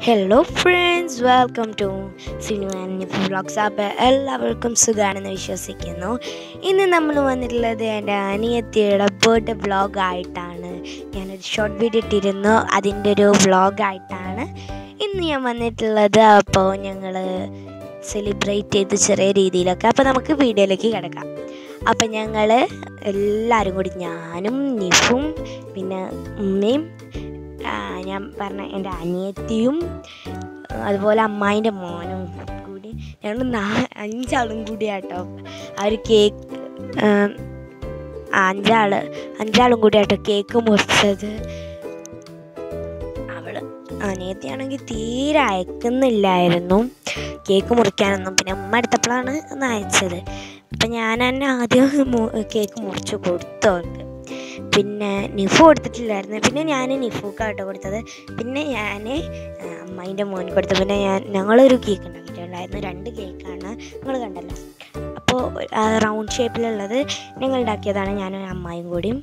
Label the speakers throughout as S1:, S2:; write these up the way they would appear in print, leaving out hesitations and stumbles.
S1: Hello friends, welcome to Sinu and vlogs. അപ്പോൾ എല്ലാവർക്കും സുഖമാണെന്ന് വിശ്വസിക്കുന്നു. ഇന്ന് നമ്മൾ വന്നിട്ടുള്ളത് എൻ്റെ അനിയത്തിയുടെ ബർത്ത്ഡേ വ്ളോഗായിട്ടാണ്. ഞാനൊരു ഷോർട്ട് വീഡിയോ ഇട്ടിരുന്നു, അതിൻ്റെ ഒരു വ്ളോഗായിട്ടാണ് ഇന്ന് ഞാൻ വന്നിട്ടുള്ളത്. അപ്പോൾ ഞങ്ങൾ സെലിബ്രേറ്റ് ചെയ്ത് ചെറിയ രീതിയിലൊക്കെ. അപ്പോൾ നമുക്ക് വീഡിയോയിലേക്ക് കിടക്കാം. അപ്പം ഞങ്ങൾ എല്ലാവരും കൂടി, ഞാനും നിഫും പിന്നെ ഉമ്മയും ഞാൻ പറഞ്ഞ എൻ്റെ അനിയത്തിയും അതുപോലെ അമ്മായിൻ്റെ മോനും കൂടി ഞങ്ങൾ 5 ആളും കൂടിയാട്ടോ ആ ഒരു കേക്ക് അഞ്ചാളും കൂടിയാട്ടോ കേക്ക് മുറിച്ചത്. അനിയത്തിയാണെങ്കിൽ തീരെ അയക്കുന്നില്ലായിരുന്നു കേക്ക് മുറിക്കാനൊന്നും. പിന്നെ ഉമ്മ എടുത്തപ്പോഴാണ് ഒന്ന് അയച്ചത്. അപ്പം ഞാൻ തന്നെ ആദ്യം കേക്ക് മുറിച്ച് കൊടുത്തു അവർക്ക്. പിന്നെ നിഫു കൊടുത്തിട്ടില്ലായിരുന്നു. പിന്നെ ഞാൻ നിഫുക്കാട്ടോ കൊടുത്തത്. പിന്നെ ഞാൻ അമ്മായിൻ്റെ മോൻ കൊടുത്തു. പിന്നെ ഞങ്ങളൊരു കേക്ക് ഉണ്ടാക്കിയിട്ടുണ്ടായിരുന്നു. 2 കേക്കാണ്, നിങ്ങൾ കണ്ടല്ലോ. അപ്പോൾ റൗണ്ട് ഷേപ്പിലുള്ളത് ഞങ്ങൾ ഉണ്ടാക്കിയതാണ്, ഞാനും അമ്മായും കൂടിയും.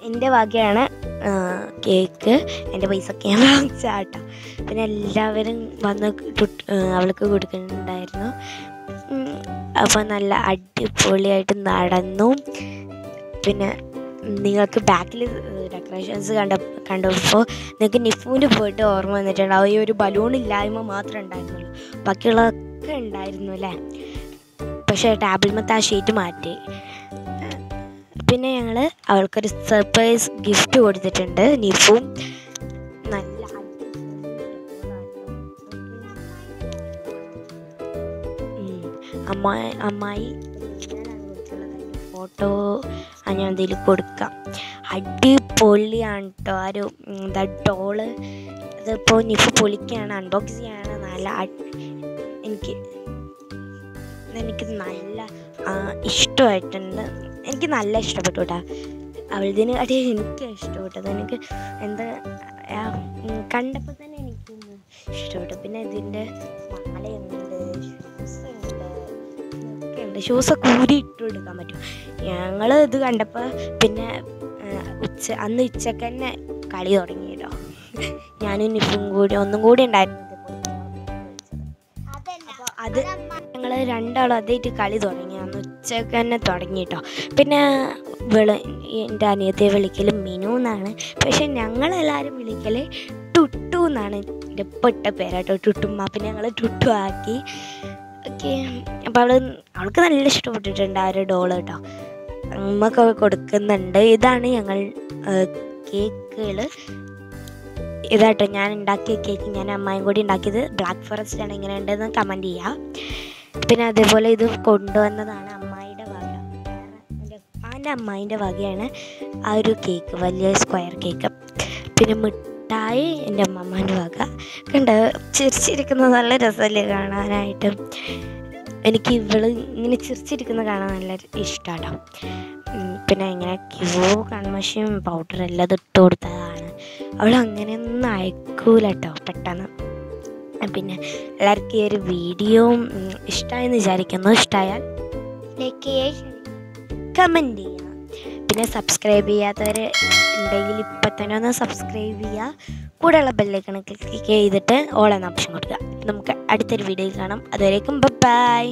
S1: എൻ്റെ ഭാഗ്യമാണ് കേക്ക്. എൻ്റെ പൈസയൊക്കെ ഞാൻ വാങ്ങിച്ചാട്ടോ. പിന്നെ എല്ലാവരും വന്ന് അവൾക്ക് കൊടുക്കുന്നുണ്ടായിരുന്നു. അപ്പോൾ നല്ല അടിപൊളിയായിട്ട് നടന്നു. പിന്നെ നിങ്ങൾക്ക് ബാക്കിൽ ഡെക്കറേഷൻസ് കണ്ടപ്പോൾ നിങ്ങൾക്ക് നിഫുവിൻ്റെ ബർത്ത്ഡേ ഓർമ്മ വന്നിട്ടുണ്ടാവും. ഈ ഒരു ബലൂൺ ഇല്ലായ്മ മാത്രമേ ഉണ്ടായിരുന്നുള്ളൂ, ബാക്കിയുള്ളതൊക്കെ ഉണ്ടായിരുന്നു അല്ലേ. പക്ഷേ ടേബിൾമത്തെ ആ ഷീറ്റ് മാറ്റി. പിന്നെ ഞങ്ങൾ അവൾക്കൊരു സർപ്രൈസ് ഗിഫ്റ്റ് കൊടുത്തിട്ടുണ്ട്. നിഫും നല്ല അമ്മായി ഫോട്ടോ ഞാൻ എന്തെങ്കിലും കൊടുക്കാം. അടിപൊളിയാണ് കേട്ടോ ആ ഒരു ഡോള്. അതിപ്പോൾ നിഫു പൊളിക്കുകയാണ്, അൺബോക്സ് ചെയ്യാണ്. എനിക്ക് നല്ല ഇഷ്ടമായിട്ടുണ്ട്. എനിക്ക് നല്ല ഇഷ്ടപ്പെട്ടു കേട്ടോ. അവളതിന് കാട്ടിയും എനിക്ക് ഇഷ്ടപ്പെട്ടത്. എനിക്ക് എന്താ കണ്ടപ്പോൾ തന്നെ എനിക്ക് ഇഷ്ടപ്പെട്ടു. പിന്നെ ഇതിൻ്റെ മാലയുണ്ട്, ഷൂസൊക്കെ ഊരി ഇട്ട് എടുക്കാൻ പറ്റും. ഞങ്ങൾ ഇത് കണ്ടപ്പോൾ പിന്നെ അന്ന് ഉച്ചക്ക് തന്നെ കളി തുടങ്ങി കേട്ടോ. ഞാനും നിഫും കൂടി ഒന്നും കൂടി ഉണ്ടായിരുന്നു. അപ്പോൾ അത് ഞങ്ങൾ 2 ആളും അതായിട്ട് കളി തുടങ്ങി. അന്ന് ഉച്ചക്ക് തന്നെ തുടങ്ങി കേട്ടോ. പിന്നെ എൻ്റെ അനിയത്തെ വിളിക്കൽ മിനു എന്നാണ്, പക്ഷെ ഞങ്ങളെല്ലാവരും വിളിക്കൽ ടുട്ടു എന്നാണ്. എൻ്റെ പെട്ട പേരാട്ടോ ടുട്ടുമ്മ. പിന്നെ ഞങ്ങൾ ടുട്ടു ആക്കി. ഓക്കെ, അപ്പോൾ അവൾക്ക് നല്ല ഇഷ്ടപ്പെട്ടിട്ടുണ്ട് ആ ഒരു ഡോള് കേട്ടോ. ഉമ്മക്കൊക്കെ കൊടുക്കുന്നുണ്ട്. ഇതാണ് ഞങ്ങൾ കേക്കുകൾ. ഇതാട്ടോ ഞാൻ ഉണ്ടാക്കിയ കേക്ക്. ഞാൻ അമ്മായും കൂടി ഉണ്ടാക്കിയത്. ബ്ലാക്ക് ഫോറസ്റ്റ് ആണ്. ഇങ്ങനെ ഉണ്ടെന്ന് കമൻറ്റ് ചെയ്യുക. പിന്നെ അതേപോലെ ഇത് കൊണ്ടുവന്നതാണ് അമ്മായിയുടെ വക. എൻ്റെ അമ്മായിൻ്റെ വകയാണ് ആ ഒരു കേക്ക്, വലിയ സ്ക്വയർ കേക്ക്. പിന്നെ മിഠായി എൻ്റെ അമ്മമ്മേൻ്റെ വക. കണ്ട് ചിരിച്ചിരിക്കുന്നത് നല്ല രസമല്ലേ കാണാനായിട്ട്. എനിക്ക് ഇങ്ങനെ ചിരിച്ചിരിക്കുന്നത് കാണാൻ നല്ല ഇഷ്ടമാണ്. പിന്നെ ഇങ്ങനെ കൺമഷിയും പൗഡർ എല്ലാം ഇട്ട് കൊടുത്തതാണ്. അവൾ അങ്ങനെയൊന്നും അയക്കൂല കേട്ടോ പെട്ടെന്ന്. പിന്നെ എല്ലാവർക്കും ഈ ഒരു വീഡിയോ ഇഷ്ടമായെന്ന് വിചാരിക്കുന്നു. ഇഷ്ടമായാൽ ലൈക്ക് ചെയ്യുക, കമൻറ്റ് ചെയ്യുക. പിന്നെ സബ്സ്ക്രൈബ് ചെയ്യാത്തവർ ഉണ്ടെങ്കിൽ ഇപ്പം തന്നെ ഒന്ന് സബ്സ്ക്രൈബ് ചെയ്യുക. കൂടെയുള്ള ബെല്ലൈക്കൺ ക്ലിക്ക് ചെയ്തിട്ട് ഓൾ എന്ന ഓപ്ഷൻ കൊടുക്കുക. നമുക്ക് അടുത്തൊരു വീഡിയോയിൽ കാണാം. അതുവരേക്കും ബൈ.